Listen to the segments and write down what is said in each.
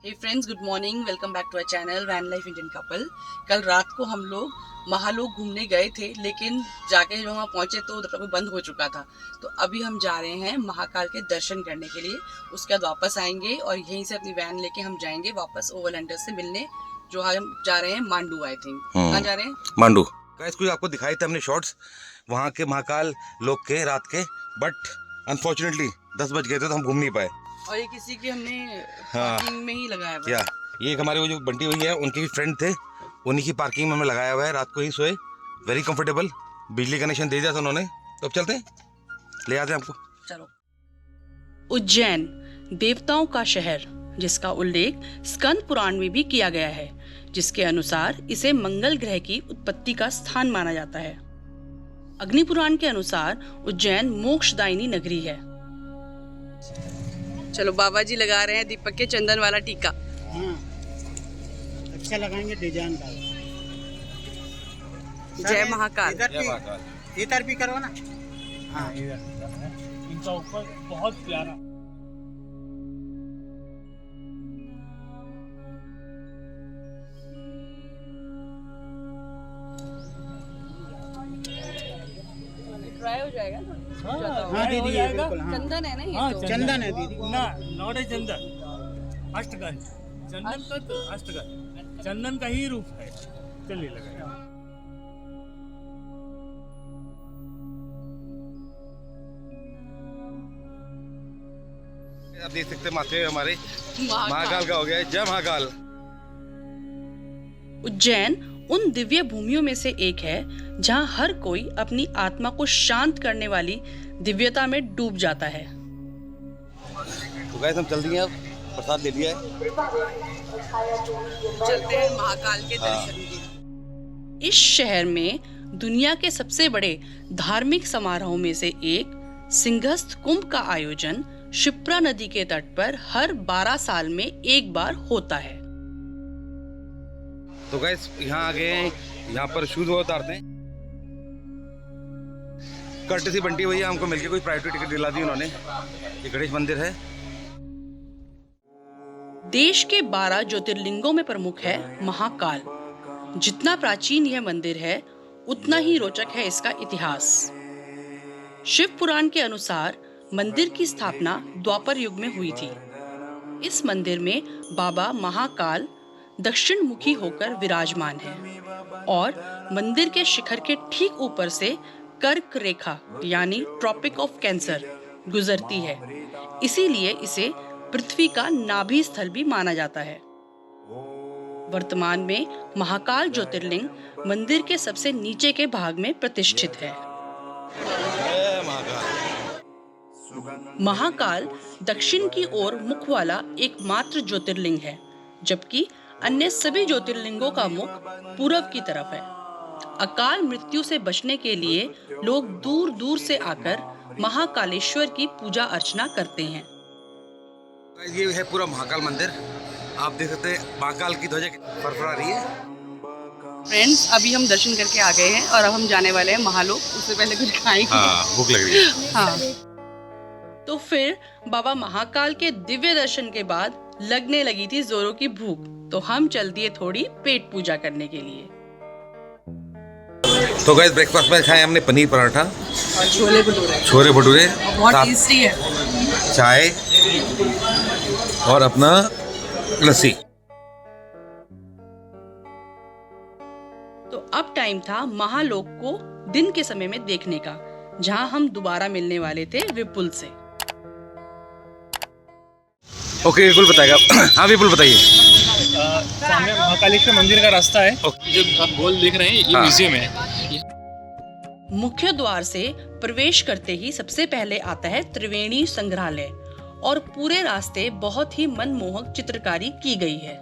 Hey friends, good morning. Welcome back to our channel van life Indian couple. कल रात को हम लोग महालोक घूमने गए थे, लेकिन जाके जब वहाँ पहुँचे तो उधर बंद हो चुका था। तो अभी हम जा रहे हैं महाकाल के दर्शन करने के लिए। उसके बाद वापस आएंगे और यहीं से अपनी वैन लेके हम जाएंगे वापस ओवरलैंडर से मिलने, जो हम जा रहे हैं मांडू। आई थिंक कहाँ जा रहे हैं? मांडू। गाइस, कुछ आपको दिखाए थे हमने शॉर्ट्स वहाँ के महाकाल लोक के रात के, बट अनफॉर्चुनेटली 10 बज गए थे तो हम घूम नहीं पाए। और ये किसी की हमने पार्किंग में ही लगाया हुआ है। ये एक हमारे वो जो बंटी हुई है उनके भी फ्रेंड थे, उन्हीं की पार्किंग में हमें लगाया हुआ है। रात को ही सोए, वेरी कंफर्टेबल। बिजली कनेक्शन दे दिया था उन्होंने। तो अब चलते हैं, ले आते हैं आपको। चलो। उज्जैन देवताओं का शहर, जिसका उल्लेख स्कंद पुराण में भी किया गया है, जिसके अनुसार इसे मंगल ग्रह की उत्पत्ति का स्थान माना जाता है। अग्नि पुराण के अनुसार उज्जैन मोक्षदायिनी नगरी है। चलो, बाबा जी लगा रहे हैं दीपक के चंदन वाला टीका। हाँ, अच्छा लगाएंगे डिजाइन का। जय महाकाल। इधर भी करो ना। हाँ, इनका ऊपर बहुत प्यारा। ट्राई हो जाएगा। हाँ दीदी, ये बिल्कुल। हाँ, चंदन है ना ये? हाँ, तो चंदन है दीदी। ना, नॉट ए चंदन, अष्टगंध। चंदन का तो अष्टगंध, चंदन का ही रूप है। चलिए लगाइए। आप देख सकते हैं माथे हमारे महाकाल का हो गया है। जय महाकाल। उज्जैन उन दिव्य भूमियों में से एक है जहां हर कोई अपनी आत्मा को शांत करने वाली दिव्यता में डूब जाता है। तो गाइस, हम चल दिए, अब प्रसाद ले लिया है। चलते हैं महाकाल के दर्शन के। इस शहर में दुनिया के सबसे बड़े धार्मिक समारोह में से एक सिंहस्थ कुंभ का आयोजन शिप्रा नदी के तट पर हर 12 साल में एक बार होता है। तो गाइस, यहाँ आ गए हैं, यहाँ पर शूज वो उतारते हैं। कर्टसी बंटी हुई है, हमको मिलके कोई प्राइवेट टिकट दिला दी उन्होंने। ये गणेश मंदिर है। देश के 12 ज्योतिर्लिंगों में प्रमुख है महाकाल। जितना प्राचीन यह मंदिर है, उतना ही रोचक है इसका इतिहास। शिव पुराण के अनुसार मंदिर की स्थापना द्वापर युग में हुई थी। इस मंदिर में बाबा महाकाल दक्षिण मुखी होकर विराजमान है और मंदिर के शिखर के ठीक ऊपर से कर्क रेखा यानी ट्रॉपिक ऑफ कैंसर गुजरती है। इसीलिए इसे पृथ्वी का नाभि स्थल भी माना जाता है। वर्तमान में महाकाल ज्योतिर्लिंग मंदिर के सबसे नीचे के भाग में प्रतिष्ठित है। महाकाल दक्षिण की ओर मुख वाला एकमात्र ज्योतिर्लिंग है, जबकि अन्य सभी ज्योतिर्लिंगों का मुख पूरब की तरफ है। अकाल मृत्यु से बचने के लिए लोग दूर दूर से आकर महाकालेश्वर की पूजा अर्चना करते हैं। ये है पूरा महाकाल मंदिर। आप देख सकते हैं महाकाल की ध्वजा फरफरा रही है। फ्रेंड्स, अभी हम दर्शन करके आ गए हैं और अब हम जाने वाले हैं महालोक। उससे पहले कुछ खाएंगे। हाँ, भूख लग रही है। हाँ, तो फिर बाबा महाकाल के दिव्य दर्शन के बाद लगने लगी थी जोरों की भूख, तो हम चल दिए थोड़ी पेट पूजा करने के लिए। तो गाइस, ब्रेकफास्ट में खाए हमने पनीर पराठा और छोले भटूरे बहुत टेस्टी है। चाय और अपना लस्सी। तो अब टाइम था महालोक को दिन के समय में देखने का, जहां हम दोबारा मिलने वाले थे विपुल से। ओके, विपुल बताएगा। हाँ विपुल, बताइए। सामने महाकालेश्वर मंदिर का रास्ता है। जो आप गोल देख रहे हैं, ये म्यूजियम है। मुख्य द्वार से प्रवेश करते ही सबसे पहले आता है त्रिवेणी संग्रहालय, और पूरे रास्ते बहुत ही मनमोहक चित्रकारी की गई है।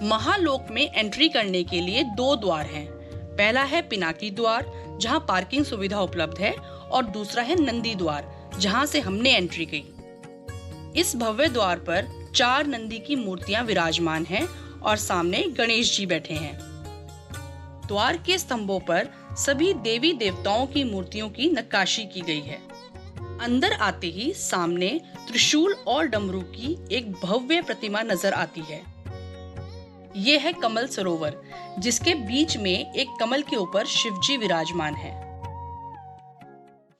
महालोक में एंट्री करने के लिए 2 द्वार हैं। पहला है पिनाकी द्वार, जहां पार्किंग सुविधा उपलब्ध है, और दूसरा है नंदी द्वार, जहां से हमने एंट्री की। इस भव्य द्वार पर 4 नंदी की मूर्तियां विराजमान हैं और सामने गणेश जी बैठे हैं। द्वार के स्तंभों पर सभी देवी देवताओं की मूर्तियों की नक्काशी की गई है। अंदर आते ही सामने त्रिशूल और डमरू की एक भव्य प्रतिमा नजर आती है। ये है कमल सरोवर, जिसके बीच में एक कमल के ऊपर शिवजी विराजमान है।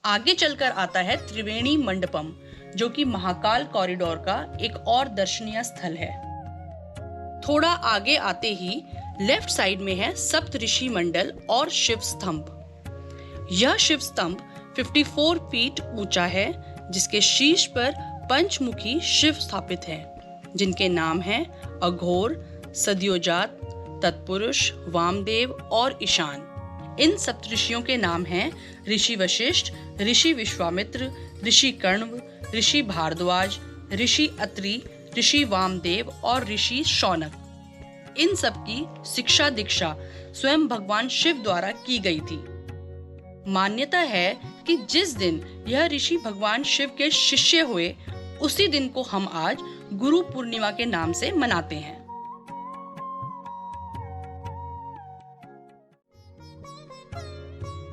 आगे चलकर आता है त्रिवेणी मंडपम, जो कि महाकाल कॉरिडोर का एक और दर्शनीय स्थल है। थोड़ा आगे आते ही लेफ्ट साइड में है सप्तऋषि मंडल और शिव स्तंभ। यह शिव स्तंभ 54 फीट ऊंचा है, जिसके शीर्ष पर पंचमुखी शिव स्थापित हैं, जिनके नाम हैं अघोर, सद्योजात, तत्पुरुष, वामदेव और ईशान। इन सप्तऋषियों के नाम हैं ऋषि वशिष्ठ, ऋषि विश्वामित्र, ऋषि कण्व, ऋषि भारद्वाज, ऋषि अत्रि, ऋषि वामदेव और ऋषि शौनक। इन सब की शिक्षा दीक्षा स्वयं भगवान शिव द्वारा की गई थी। मान्यता है कि जिस दिन यह ऋषि भगवान शिव के शिष्य हुए, उसी दिन को हम आज गुरु पूर्णिमा के नाम से मनाते हैं।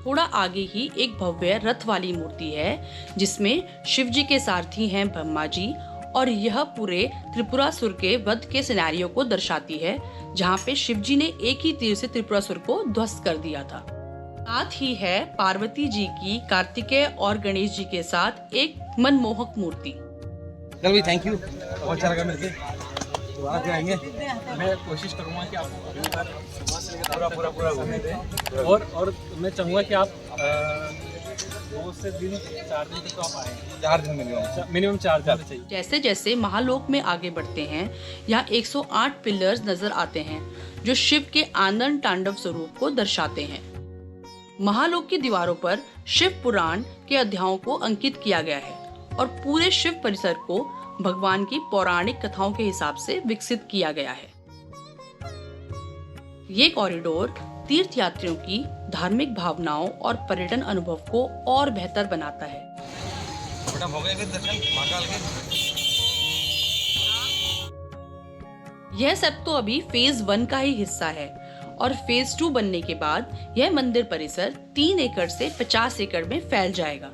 थोड़ा आगे ही एक भव्य रथ वाली मूर्ति है, जिसमें शिव जी के सारथी हैं ब्रह्मा जी, और यह पूरे त्रिपुरासुर के वध के सिनेरियो को दर्शाती है, जहाँ पे शिव जी ने एक ही तीर से त्रिपुरासुर को ध्वस्त कर दिया था। साथ ही है पार्वती जी की कार्तिकेय और गणेश जी के साथ एक मनमोहक मूर्ति। चल भाई, थैंक यू, बहुत अच्छा लगा मिलके। दोबारा आएंगे। मैं कोशिश करूंगा कि आपको अगली बार पूरा घूमने दें, और मैं चाहूँगा कि आप 2 से 4 दिन तक तो आप आएँ। 4 दिन मिनिमम 4 दिन चाहिए। जैसे जैसे महालोक में आगे बढ़ते हैं, यहाँ 108 पिलर्स नजर आते हैं, जो शिव के आनंद तांडव स्वरूप को दर्शाते हैं। महालोक की दीवारों पर शिव पुराण के अध्यायों को अंकित किया गया है, और पूरे शिव परिसर को भगवान की पौराणिक कथाओं के हिसाब से विकसित किया गया है। ये कॉरिडोर तीर्थ यात्रियों की धार्मिक भावनाओं और पर्यटन अनुभव को और बेहतर बनाता है। हो गए फिर दर्शन महाकाल के। यह सब तो अभी फेज 1 का ही हिस्सा है, और फेज 2 बनने के बाद यह मंदिर परिसर 3 एकड़ से 50 एकड़ में फैल जाएगा।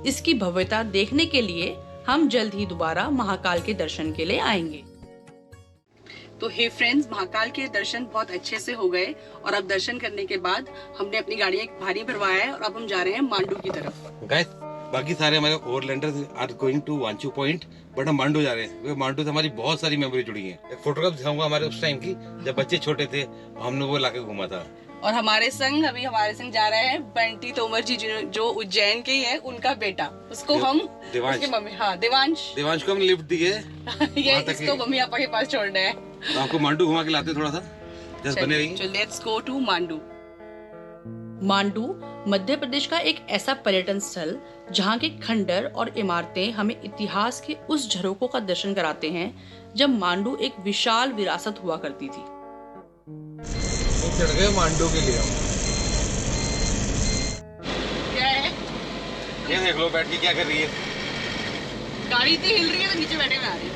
इसकी भव्यता देखने के लिए हम जल्द ही दोबारा महाकाल के दर्शन के लिए आएंगे। तो हे फ्रेंड्स, महाकाल के दर्शन बहुत अच्छे से हो गए, और अब दर्शन करने के बाद हमने अपनी गाड़ियां भारी भरवाया है, और अब हम जा रहे हैं मांडू की तरफ। गाइस, बाकी सारे हमारे ओवरलैंडर्स आर गोइंग टू वांचू पॉइंट, बट हम मांडू जा रहे हैं, क्योंकि मांडू से हमारी बहुत सारी मेमोरी जुड़ी है। एक फोटोग्राफ दिखाऊंगा हमारे उस टाइम की, जब बच्चे छोटे थे, हमने वो लाके घूमा था। और हमारे संग जा रहे हैं बंटी तोमर जी, जो उज्जैन के ही है, उनका बेटा। उसको हम उसके मम्मी, हाँ देवांश को हम लिफ्ट दिए ये इसको मम्मी पापा के पास छोड़ना है। तो आपको मांडू घुमा के लाते थोड़ा सा, जस्ट बने रहिए। Let's go to Mandu. Mandu Madhya Pradesh का एक ऐसा पर्यटन स्थल, जहाँ के खंडर और इमारतें हमें इतिहास के उस झरोकों का दर्शन कराते हैं, जब मांडू एक विशाल विरासत हुआ करती थी। चढ़ गए मांडू के लिए। क्या है? ये देख लो, बैठ के क्या कर रही है। गाड़ी इतनी हिल रही है तो नीचे बैठे में आ रही है।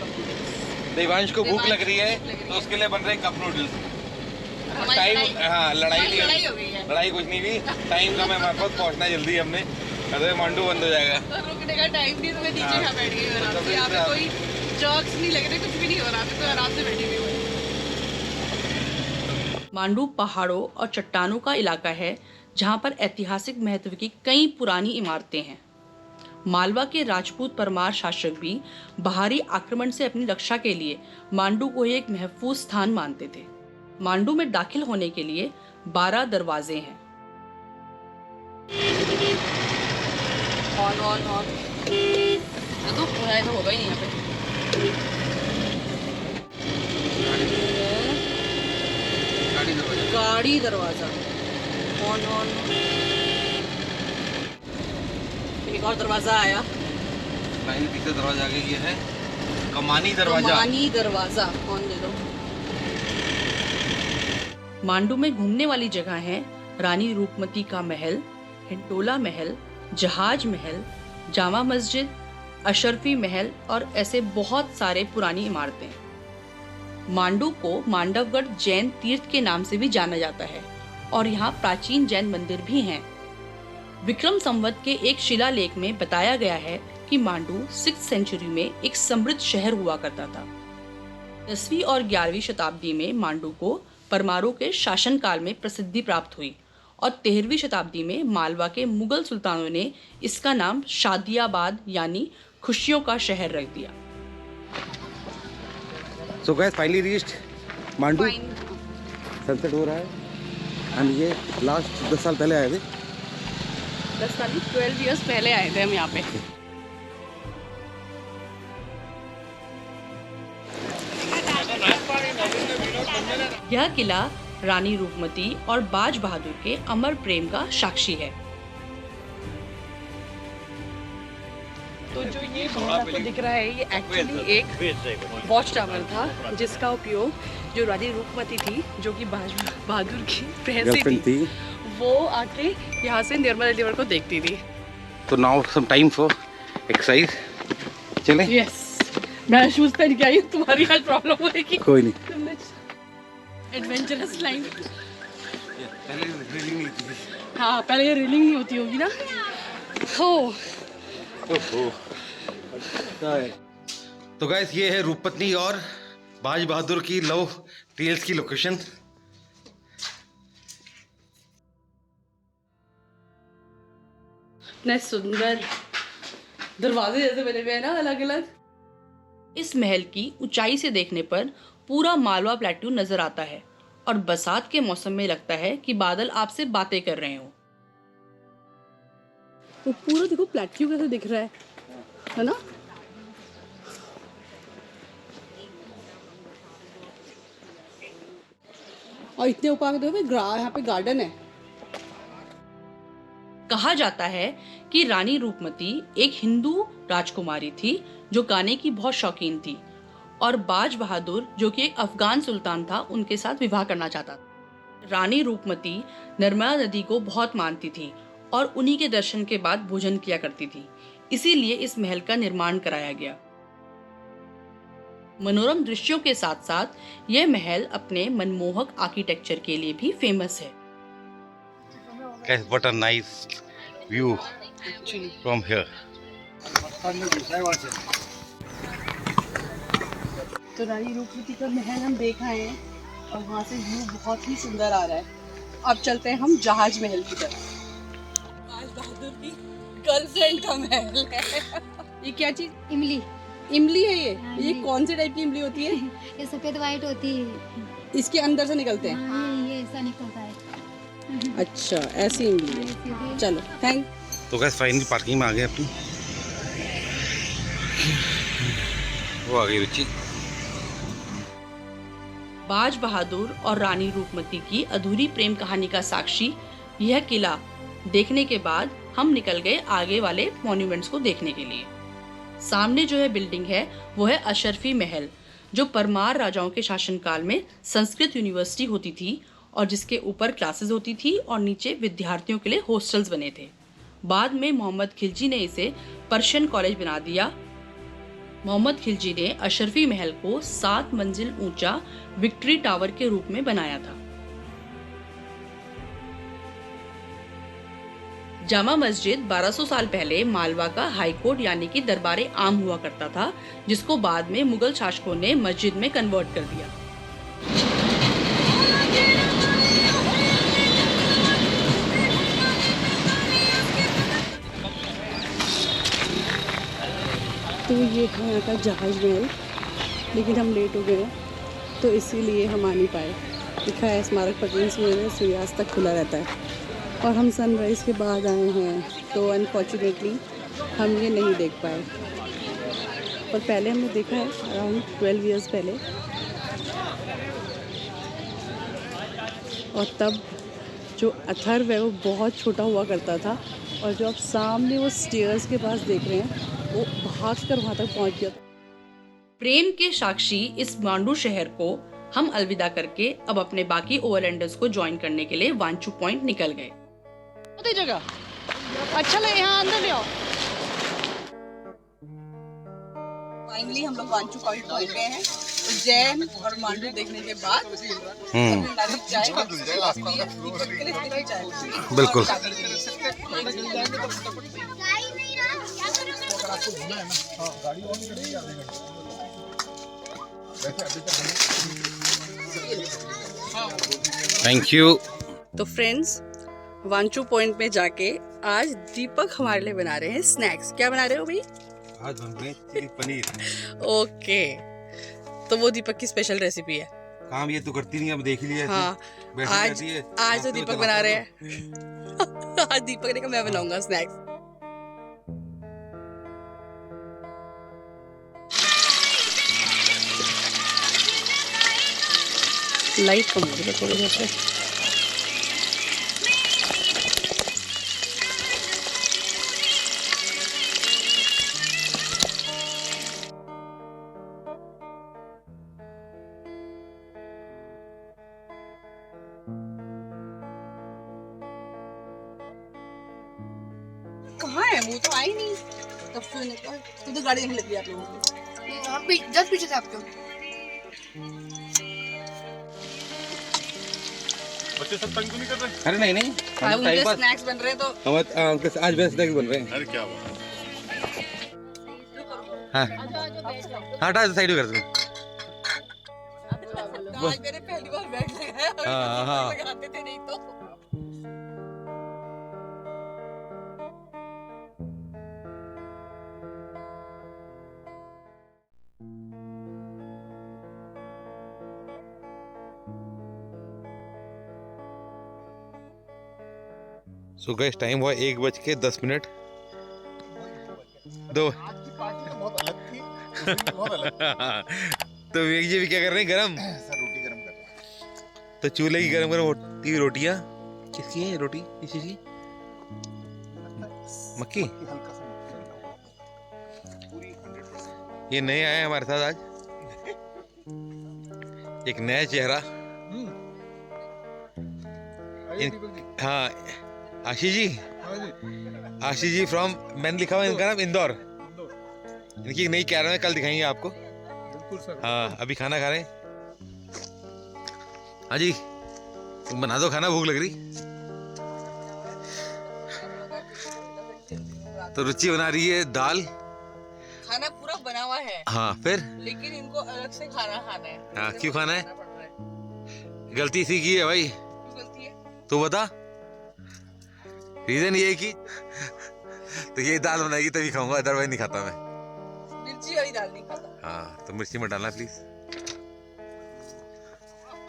देवांश को भूख लग रही है, तो उसके लिए बन रहे कप नूडल्स। टाइम, हाँ, लड़ाई हो गई है। लड़ाई कुछ नहीं हुई, टाइम का मैं हमारे पास पहुंचना है जल्दी हमने, अरे मांडू बंद हो जाएगा। तो रुकने का टाइम नहीं, तो मैं नीचे यहाँ बैठ गई आराम से। यहाँ पे कोई जॉक्स नहीं लग रहे, कुछ भी नहीं हो रहा, तो आराम से बैठी हुई। मांडू पहाड़ों और चट्टानों का इलाका है, जहाँ पर ऐतिहासिक महत्व की कई पुरानी इमारतें हैं। मालवा के राजपूत परमार शासक भी बाहरी आक्रमण से अपनी रक्षा के लिए मांडू को ही एक महफूज स्थान मानते थे। मांडू में दाखिल होने के लिए 12 दरवाजे हैं। ऑन तो होगा ही नहीं यहाँ पे। गाड़ी दरवाजा ऑन। एक और दरवाजा आया, पीछे दरवाजा आगे ये है कमानी दरवाजा ऑन दे दो। मांडू में घूमने वाली जगह है रानी रूपमती का महल, हिंडोला महल, जहाज महल, जामा मस्जिद, अशरफी महल और ऐसे बहुत सारे पुरानी इमारतें। मांडू को मांडवगढ़ जैन तीर्थ के नाम से भी जाना जाता है, और यहाँ प्राचीन जैन मंदिर भी हैं। विक्रम संवत के एक शिलालेख में बताया गया है कि मांडू 6th सेंचुरी में एक समृद्ध शहर हुआ करता था। 10वीं और 11वीं शताब्दी में मांडू को परमारों के शासनकाल में प्रसिद्धि प्राप्त हुई और 13वीं शताब्दी में मालवा के मुगल सुल्तानों ने इसका नाम शादियाबाद यानी खुशियों का शहर रख दिया। So guys, finally reached Mandu. Sunset हो रहा है। हम ये लास्ट 10 साल पहले आए थे। 10 साल 12 इयर्स पहले आए थे हम यहाँ पे। यह किला रानी रूपमती और बाज बहादुर के अमर प्रेम का साक्षी है। तो जो ये भवन आपको दिख रहा है ये एक्चुअली एक वॉच टावर था जिसका उपयोग जो रानी रूपमती थी जो कि बाज बहादुर की प्रेयसी थी वो आके यहाँ से नर्मदा रिवर को देखती थी। तो now some time for exercise. चले? यस। मैं शूज पहन के आई, तुम्हारी आज प्रॉब्लम होगी। कोई नहीं। Adventurous line. पहले रेलिंग नहीं थी। हाँ पहले ये रेलिंग नहीं होती होगी ना। हो तो गाइस ये है रूपपत्नी और बाज बहादुर की लव टेल्स की लोकेशन। इतने सुंदर दरवाजे जैसे बने हुए हैं ना अलग अलग। इस महल की ऊंचाई से देखने पर पूरा मालवा प्लेट्यू नजर आता है और बरसात के मौसम में लगता है कि बादल आपसे बातें कर रहे हो। तो पूरा देखो प्लेट्यू कैसे दिख रहा है ना। और इतने ऊपर देखो यहाँ पे गार्डन है। कहा जाता है कि रानी रूपमती एक हिंदू राजकुमारी थी जो गाने की बहुत शौकीन थी और बाज बहादुर जो कि एक अफगान सुल्तान था उनके साथ विवाह करना चाहता था। रानी रूपमती नर्मदा नदी को बहुत मानती थी और उन्हीं के दर्शन के बाद भोजन किया करती थी, इसीलिए इस महल का निर्माण कराया गया। मनोरम दृश्यों के साथ साथ यह महल अपने मनमोहक आर्किटेक्चर के लिए भी फेमस है। Guys, what a nice view from here. तो रानी रूपमती का महल हम देख आए हैं और वहाँ से व्यू बहुत ही सुंदर आ रहा है। अब चलते हैं हम जहाज महल की तरफ। बाज बहादुर की गर्लफ्रेंड का महल है। ये क्या चीज? इमली। इमली है ये? हाँ, ये कौन से टाइप की इमली होती है? ये सफेद वाइट होती है। इसके अंदर से निकलते हैं? हाँ, ये ऐसा निकलता है। अच्छा ऐसी इमली है। चलो थैंक। तो गाइस फाइनली पार्किंग में आ गए अपनी। वो आ गई रुचि। बाज बहादुर और रानी रूपमती की अधूरी प्रेम कहानी का साक्षी यह किला देखने के बाद हम निकल गए आगे वाले मॉन्यूमेंट्स को देखने के लिए। सामने जो है बिल्डिंग है वो है अशरफी महल जो परमार राजाओं के शासनकाल में संस्कृत यूनिवर्सिटी होती थी और जिसके ऊपर क्लासेस होती थी और नीचे विद्यार्थियों के लिए हॉस्टल्स बने थे। बाद में मोहम्मद खिलजी ने इसे पर्शियन कॉलेज बना दिया। मोहम्मद खिलजी ने अशरफी महल को 7 मंजिल ऊंचा विक्ट्री टावर के रूप में बनाया था। जामा मस्जिद 1200 साल पहले मालवा का हाई कोर्ट यानी कि दरबारे आम हुआ करता था जिसको बाद में मुगल शासकों ने मस्जिद में कन्वर्ट कर दिया। तो ये है यहाँ का जहाज महल, लेकिन हम लेट हो गए तो इसीलिए हम आ नहीं पाए। लिखा है स्मारक पटेल में सूर्यास्त तक खुला रहता है और हम सनराइज़ के बाद आए हैं तो अनफॉर्चुनेटली हम ये नहीं देख पाए। पर पहले हमने देखा है अराउंड 12 इयर्स पहले, और तब जो अथर्व है वो बहुत छोटा हुआ करता था और जो आप सामने वो स्टेयर्स के पास देख रहे हैं वो भागकर वहां तक पहुंच गया। प्रेम के साक्षी इस मांडू शहर को हम अलविदा करके अब अपने बाकी ओवरलैंडर्स को ज्वाइन करने के लिए वांचू पॉइंट निकल गए। जगह अच्छा लगे, यहाँ अंदर ले आओ। फाइनली हम लोग वांचू पॉइंट पहुंच गए हैं। उज्जैन और मांडू देखने के बाद बिल्कुल। Thank you. तो फ्रेंड्स, वांचू पॉइंट में जाके आज दीपक हमारे लिए बना रहे हैं स्नैक्स। क्या बना रहे हो भाई? आज बन रहे चिली पनीर। ओके, तो वो दीपक की स्पेशल रेसिपी है। काम ये तो करती नहीं, अब देख लिया ऐसे। हाँ, बैठी आज रहती है। आज तो दीपक बना रहे हैं। आज दीपक ने कहा मैं बनाऊंगा स्नैक्स। लाइट कम हो गई थोड़ी देर से। कहाँ है वो? तो आई नहीं तब से निकला। तू तो गाड़ी नहीं लगी आप लोगों की। जस्ट पीछे से आपको। बच्चे सब तंग तो नहीं कर रहे? अरे नहीं नहीं, हम उनके टाइम पास। स्नैक्स बन रहे हैं तो हम आज बेस्ट स्नैक्स बन रहे हैं। अरे क्या हुआ? हाँ हाँ, हटा साइड में कर दो। आज मैंने पहली बार बैठ लगाया और हाँ, हाँ। लगाते थे नहीं तो। सो गाइस, टाइम हुआ 1:10। दो तो विवेक जी भी क्या कर रहे हैं? गरम रोटी गरम कर रहे हैं। तो चूल्हे की गरम गरम होती हुई रोटियां किसकी है? रोटी किसी की? मक्की। ये नए आए हैं हमारे साथ आज, एक नया चेहरा। हाँ, आशीष जी फ्रॉम, मैंने लिखा हुआ है इनका नाम इंदौर। इनकी एक नई कैरम है, कल दिखाएंगे आपको। हाँ, अभी खाना खा रहे हैं। हाँ जी, तुम बना दो खाना, भूख लग रही। तो रुचि बना रही है दाल। खाना पूरा बना हुआ है। हाँ, फिर लेकिन इनको अलग से खाना खाना है। हाँ, क्यों खाना है? गलती सी की है भाई। क्यों गलती है? तू बता। रीजन ये है कि तो ये दाल बनाएगी तभी खाऊंगा, अदरवाइज नहीं खाता मैं। मिर्ची वाली दाल नहीं खाता। हाँ, तो मिर्ची मत डालना प्लीज।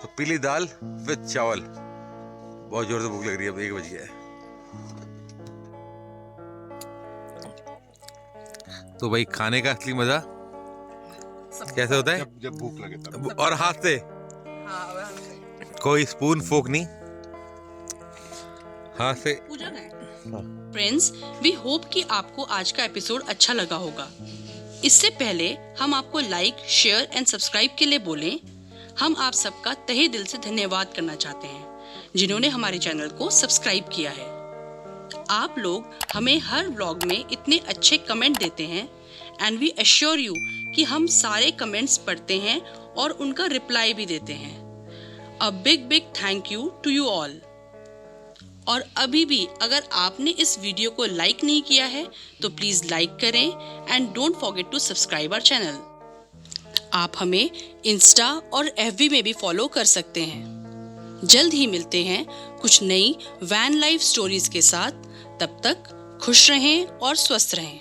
तो पीली दाल विद चावल। बहुत जोर से भूख लग रही है, अब 1 बज गया है। तो भाई, खाने का असली मजा कैसे होता है? जब भूख लगे तब। और हाथ से, हाँ, कोई स्पून फोक नहीं, हाथ से। पूजा है। फ्रेंड्स, वी होप कि आपको आज का एपिसोड अच्छा लगा होगा। इससे पहले हम आपको लाइक, शेयर एंड सब्सक्राइब के लिए बोलें। हम आप सबका तहे दिल से धन्यवाद करना चाहते हैं जिन्होंने हमारे चैनल को सब्सक्राइब किया है। आप लोग हमें हर व्लॉग में इतने अच्छे कमेंट देते हैं एंड वी एश्योर यू कि हम सारे कमेंट्स पढ़ते हैं और उनका रिप्लाई भी देते हैं। A big thank you to you all. और अभी भी अगर आपने इस वीडियो को लाइक नहीं किया है तो प्लीज़ लाइक करें and don't forget to subscribe our channel. आप हमें इंस्टा और एफबी में भी फॉलो कर सकते हैं। जल्द ही मिलते हैं कुछ नई वैन लाइफ स्टोरीज के साथ। तब तक खुश रहें और स्वस्थ रहें।